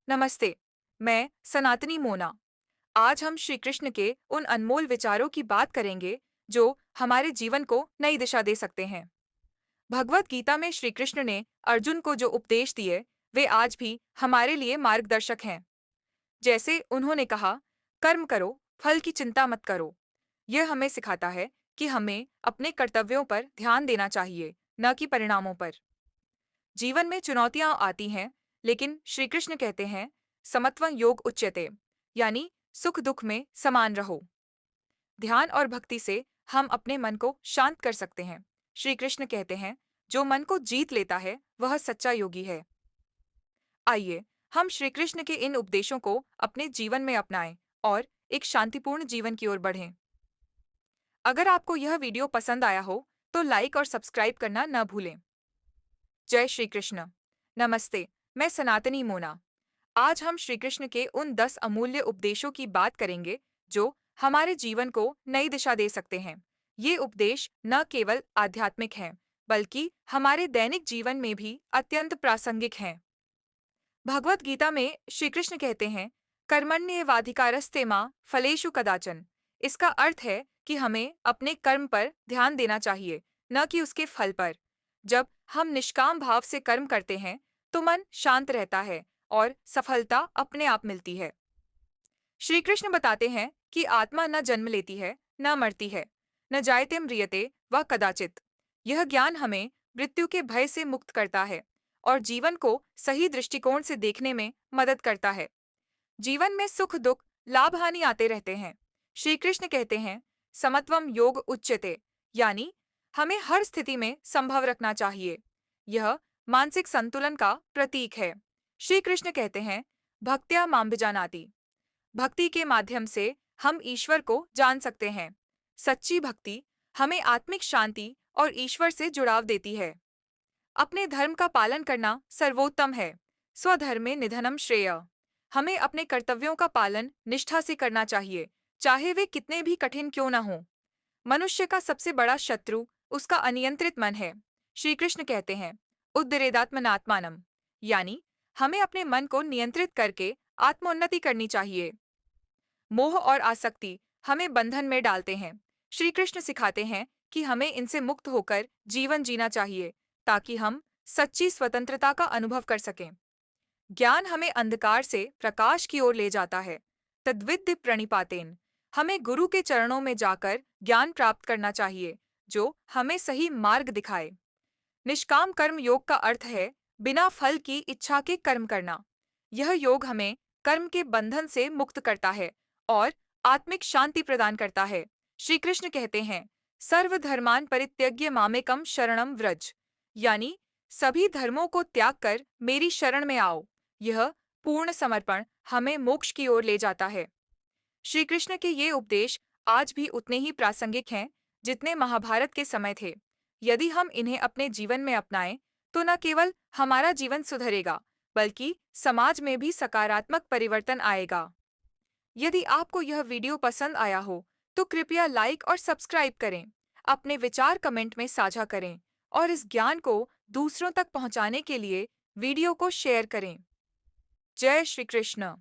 नमस्ते। मैं सनातनी मोना। आज हम श्री कृष्ण के उन अनमोल विचारों की बात करेंगे जो हमारे जीवन को नई दिशा दे सकते हैं। भगवत गीता में श्री कृष्ण ने अर्जुन को जो उपदेश दिए, वे आज भी हमारे लिए मार्गदर्शक हैं। जैसे उन्होंने कहा, कर्म करो, फल की चिंता मत करो। यह हमें सिखाता है कि हमें अपने कर्तव्यों पर ध्यान देना चाहिए, न कि परिणामों पर। जीवन में चुनौतियां आती हैं, लेकिन श्री कृष्ण कहते हैं, समत्वं योग उच्यते, यानी सुख दुख में समान रहो। ध्यान और भक्ति से हम अपने मन को शांत कर सकते हैं। श्री कृष्ण कहते हैं, जो मन को जीत लेता है वह सच्चा योगी है। आइए हम श्री कृष्ण के इन उपदेशों को अपने जीवन में अपनाएं और एक शांतिपूर्ण जीवन की ओर बढ़ें। अगर आपको यह वीडियो पसंद आया हो तो लाइक और सब्सक्राइब करना न भूलें। जय श्री कृष्ण। नमस्ते। मैं सनातनी मोना। आज हम श्री कृष्ण के उन 10 अमूल्य उपदेशों की बात करेंगे जो हमारे जीवन को नई दिशा दे सकते हैं। ये उपदेश न केवल आध्यात्मिक हैं, बल्कि हमारे दैनिक जीवन में भी अत्यंत प्रासंगिक हैं। भगवत गीता में श्री कृष्ण कहते हैं, कर्मण्येवाधिकारस्ते मां फलेषु कदाचन। इसका अर्थ है कि हमें अपने कर्म पर ध्यान देना चाहिए, न कि उसके फल पर। जब हम निष्काम भाव से कर्म करते हैं, तो मन शांत रहता है और सफलता अपने आप मिलती है। श्री कृष्ण बताते हैं कि आत्मा न जन्म लेती है, न मरती है, न जायते म्रियते व कदाचित। यह ज्ञान हमें मृत्यु के भय से मुक्त करता है और जीवन को सही दृष्टिकोण से देखने में मदद करता है। जीवन में सुख दुख, लाभ हानि आते रहते हैं। श्री कृष्ण कहते हैं, समत्वम योग उच्यते, यानी हमें हर स्थिति में संभव रखना चाहिए। यह मानसिक संतुलन का प्रतीक है। श्री कृष्ण कहते हैं, भक्त्या मां विजानाति। भक्ति के माध्यम से हम ईश्वर को जान सकते हैं। सच्ची भक्ति हमें आत्मिक शांति और ईश्वर से जुड़ाव देती है। अपने धर्म का पालन करना सर्वोत्तम है। स्वधर्मे निधनम श्रेय। हमें अपने कर्तव्यों का पालन निष्ठा से करना चाहिए, चाहे वे कितने भी कठिन क्यों न हों। मनुष्य का सबसे बड़ा शत्रु उसका अनियंत्रित मन है। श्री कृष्ण कहते हैं, उद्धरेदात्मनात्मानम, यानी हमें अपने मन को नियंत्रित करके आत्मोन्नति करनी चाहिए। मोह और आसक्ति हमें बंधन में डालते हैं। श्री कृष्ण सिखाते हैं कि हमें इनसे मुक्त होकर जीवन जीना चाहिए, ताकि हम सच्ची स्वतंत्रता का अनुभव कर सकें। ज्ञान हमें अंधकार से प्रकाश की ओर ले जाता है। तद्विद्य प्रणिपातेन, हमें गुरु के चरणों में जाकर ज्ञान प्राप्त करना चाहिए, जो हमें सही मार्ग दिखाए। निष्काम कर्म योग का अर्थ है बिना फल की इच्छा के कर्म करना। यह योग हमें कर्म के बंधन से मुक्त करता है और आत्मिक शांति प्रदान करता है। श्री कृष्ण कहते हैं, सर्वधर्मान परित्यज्य मामेकम शरणम व्रज, यानी सभी धर्मों को त्याग कर मेरी शरण में आओ। यह पूर्ण समर्पण हमें मोक्ष की ओर ले जाता है। श्री कृष्ण के ये उपदेश आज भी उतने ही प्रासंगिक हैं जितने महाभारत के समय थे। यदि हम इन्हें अपने जीवन में अपनाएं, तो न केवल हमारा जीवन सुधरेगा, बल्कि समाज में भी सकारात्मक परिवर्तन आएगा। यदि आपको यह वीडियो पसंद आया हो, तो कृपया लाइक और सब्सक्राइब करें। अपने विचार कमेंट में साझा करें और इस ज्ञान को दूसरों तक पहुंचाने के लिए वीडियो को शेयर करें। जय श्री कृष्ण।